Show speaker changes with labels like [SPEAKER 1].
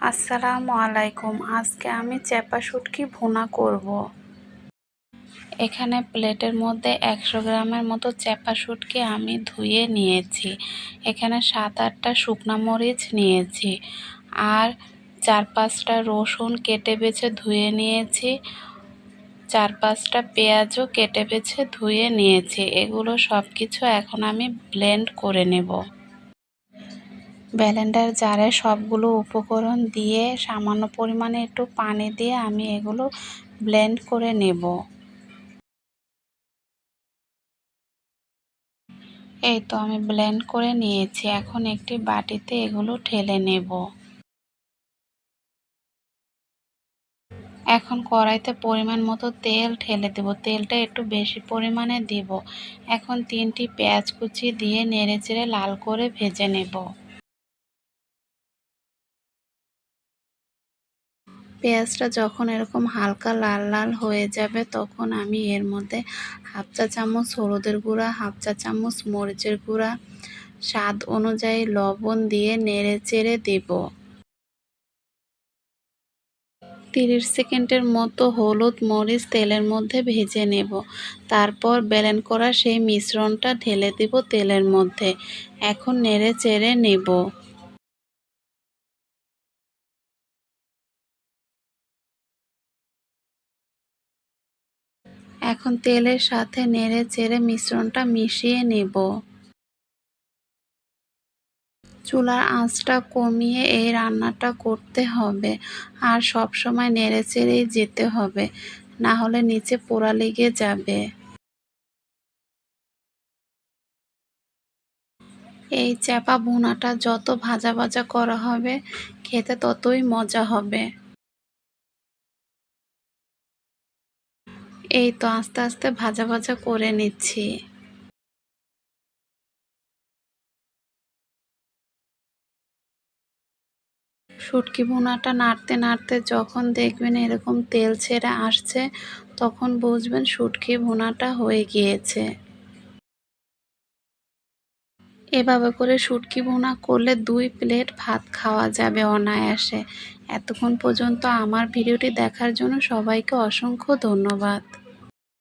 [SPEAKER 1] আসসালামু আলাইকুম। আজকে আমি চ্যাপা শুটকি ভুনা করব। এখানে প্লেটের মধ্যে 100 গ্রামের মতো চ্যাপা শুটকি আমি ধুয়ে নিয়েছি। এখানে 7-8টা শুকনা মরিচ নিয়েছি আর 4-5টা রসুন কেটে বেছে ধুয়ে নিয়েছি। 4-5টা পেঁয়াজও কেটে বেছে ধুয়ে নিয়েছি। এগুলো সব কিছু এখন আমি ব্লেন্ড করে নেব। ব্লেন্ডার জারে সবগুলো উপকরণ দিয়ে সামান্য পরিমাণে একটু পানি দিয়ে আমি এগুলো ব্লেন্ড করে নেব। এই তো আমি ব্লেন্ড করে নিয়েছি। এখন একটি বাটিতে এগুলো ঢেলে নেব। এখন কড়াইতে পরিমাণ মতো তেল ঢেলে দেব। তেলটা একটু বেশি পরিমাণে দিব। এখন 3টি পেঁয়াজ কুচি দিয়ে নেড়েচেড়ে লাল করে ভেজে নেব। পেঁয়াজটা যখন এরকম হালকা লাল লাল হয়ে যাবে তখন আমি এর মধ্যে 1/2 চা চামচ হলুদের গুঁড়া, 1/2 চা চামচ মরিচের গুঁড়া, স্বাদ অনুযায়ী লবণ দিয়ে নেড়ে চেড়ে দেব। 30 সেকেন্ডের মতো হলুদ মরিচ তেলের মধ্যে ভেজে নেব। তারপর ব্লেন্ড করা সেই মিশ্রণটা ঢেলে দেব তেলের মধ্যে। এখন নেড়ে চেড়ে নেব। এখন তেলের সাথে নেড়ে চেড়ে মিশ্রণটা মিশিয়ে নেব। চুলার আঁচটা কমিয়ে এই রান্নাটা করতে হবে আর সব সময় নেড়ে চেড়েই যেতে হবে, না হলে নিচে পোড়া লেগে যাবে। এই চ্যাপা ভুনাটা যত ভাজা ভাজা করা হবে খেতে ততই মজা হবে। এই তো আস্তে আস্তে ভাজা ভাজা করে নিচ্ছি। শুটকি ভুনাটা নাড়তে নাড়তে যখন দেখবেন এরকম তেল ছেড়ে আসছে তখন বুঝবেন শুটকি ভুনাটা হয়ে গিয়েছে। এভাবে করে শুটকি ভুনা করলে 2 প্লেট ভাত খাওয়া যাবে অনায়াসে। এতক্ষণ পর্যন্ত আমার ভিডিওটি দেখার জন্য সবাইকে অসংখ্য ধন্যবাদ।